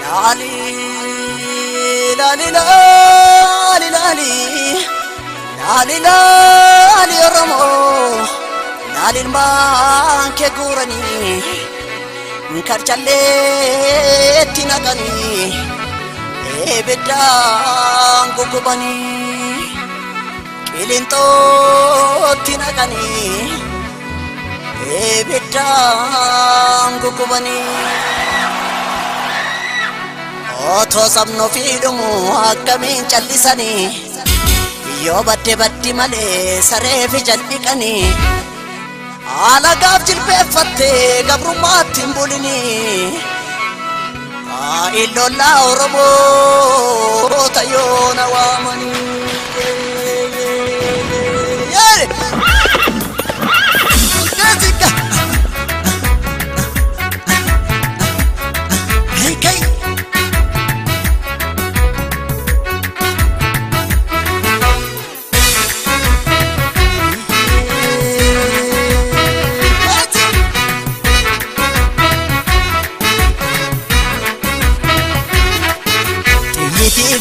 Lali, lali, lali, lali, lali, lali, Oromo, lali manke gurani, karchalle tinagani, ebedang gugubani, kilinto tinagani, ebedang gugubani. Oto sabno fidumu akkamiin callisanii yoo badde baddi malee sareefi jalliqanii alagaaf jilbeeffattee gabrummaatti hin bulinii illollaa Oromoota yoona waamanii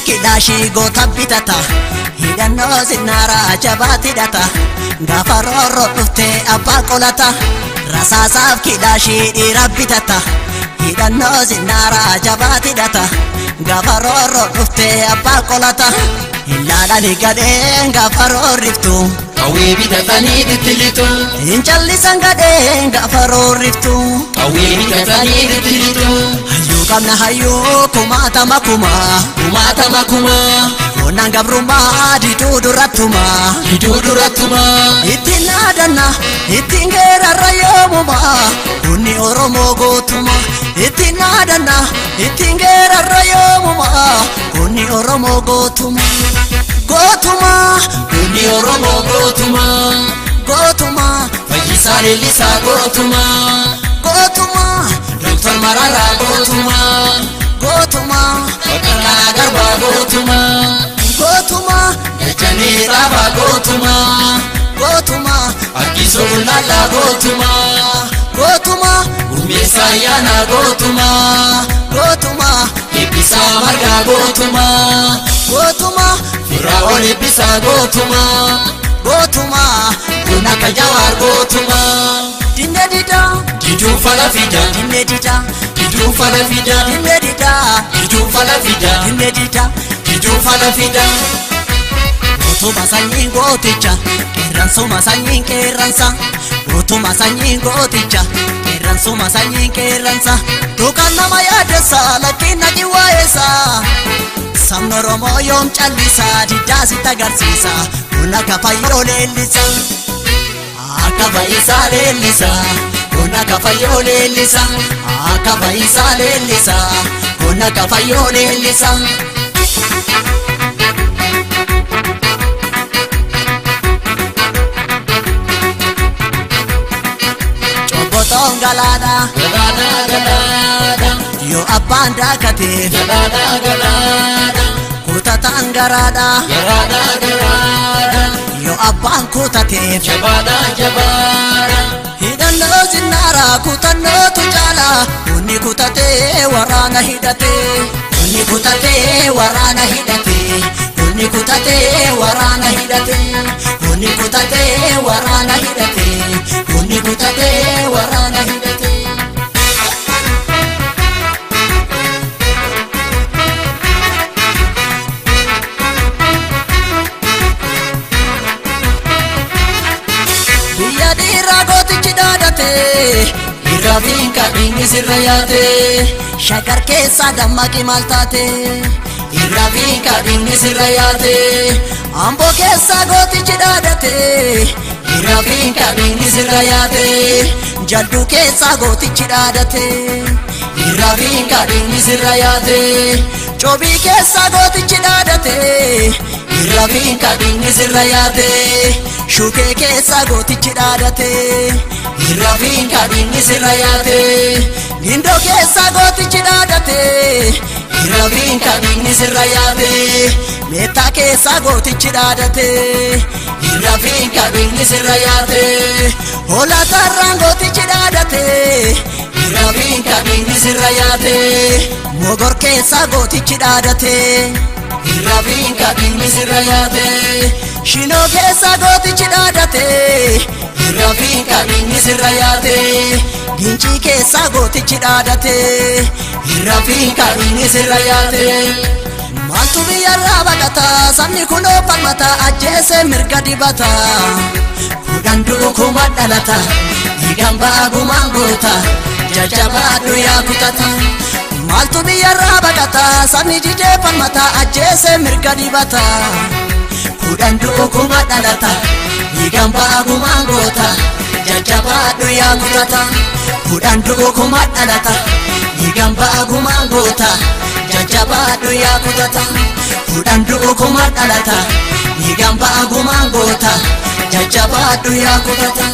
Kidashi gota bitata hidhanno sinara jabati data gafa rorro dhufte abba qolata rasaasaaf kidashi dhiira bitata hidhanno sinara jabati data gafa rorro dhufte abba qolata ilaalani gadeen gafa rorriftu qawwee bitatanii dittilitu incallisan gadeen gafa rorriftu qawwee bitatanii dittilitu hayyuu qabna hayyuu kumaatama kuma Onaan gabrummaa diduu duratuma ittiin naadanna ittiin geerarra yoomuma kunni Oromoo gootuma ittiin naadanna ittiin geerarra yoomuma kunni Oromoo gootuma kunni Oromoo gootuma Fayyisaa Leellisaa gootuma Dr. Mararaa gootuma Baqqalaa Garbaa gootuma Dachanii Xaafaa gootuma Harkisoo Bullaallaa gootuma Gurmeessaa Ayyaanaa gootuma Eebbisaa Margaa gootuma Firaa'ol Eebbisaa gootuma Buna Kajawaar gootuma Dinne dida Diduu fala fida Dinne dida Diduu fala fida Dinne dida Diduu fala fida Dinne dida Diduu fala fida Gootuma sanyiin gooticha qeerransuma sanyiin qeerransa Gootuma sanyiin gooticha qeerransuma sanyiin qeerransa Duukaan nama yaadessa lakkiin naqi waa'eessa Sabni Oromoo yoom callisa diddaa sitti agarsiisa Kun akka fayyoo leellisa Akka Fayyisaa Leellisa Kun akka fayyoo leellisa Akka Fayyisaa Leellisa Kun akka fayyoo leellisa Cobbotoon galaadha yoo abbaan daakate kutataan garaadha yoo abbaan kutateef hidhannoo sinnaara kutannootu caala kunni kutatee waraana hidhate kunni kutatee waraana hidhate kunni kutatee waraana hidhate kunni kutatee waraana hidhate kunni kutatee waraana hidhate biyya dhiirraa gootichi dhaadate Irrafiin kadhiinni sirra yaate shagar keessaa dammaqi maal taate Irrafiin kadhiinni sirra yaate amboo keessaa gootichi dhaadate Irrafiin kadhiinni sirra yaate jadduu keessaa gootichi dhaadate Irrafiin kadhiinni sirra yaate coobii keessaa gootichi dhaadate Irrafiin kadhiinni sirra yaate shukee keessaa gootichi dhaadate Irrafiin kadhiinni sirra yaate gindoo keessaa gootichi dhaadate Irrafiin kadhiinni sirra yaate meettaa keessaa gootichi dhaadate Irrafiin kadhiinni sirra yaate hoolatarraan gootichi dhaadate Irrafiin kadhiinni sirra yaate mogor keessa gootichi dhaadate Irrafiin kabinni sirra yaate shinoo keessa gootichi dhaadate Irrafiin kabinni sirra yaate gincii keessa gootichi dhaadate Irrafiin kabinni sirra yaate maaltu biyyarraa baqata sabni kunoo falmata ajjeese mirga dibata Kudhan duukuma dhalata dhiigaan baagumaan goota jajjabaadhu yaa kutata maaltu biyyarraa baqata sabni didee falmata ajjeese mirga dibata Kudhan duukuma dhalata dhiigaan baagumaan goota jajjabaadhu yaa kutata Kudhan duukuma dhalata dhiigaan baagumaan goota jajjabaadhu yaa kutata Kudhan duukuma dhalata dhiigaan baagumaan goota jajjabaadhu yaa kutata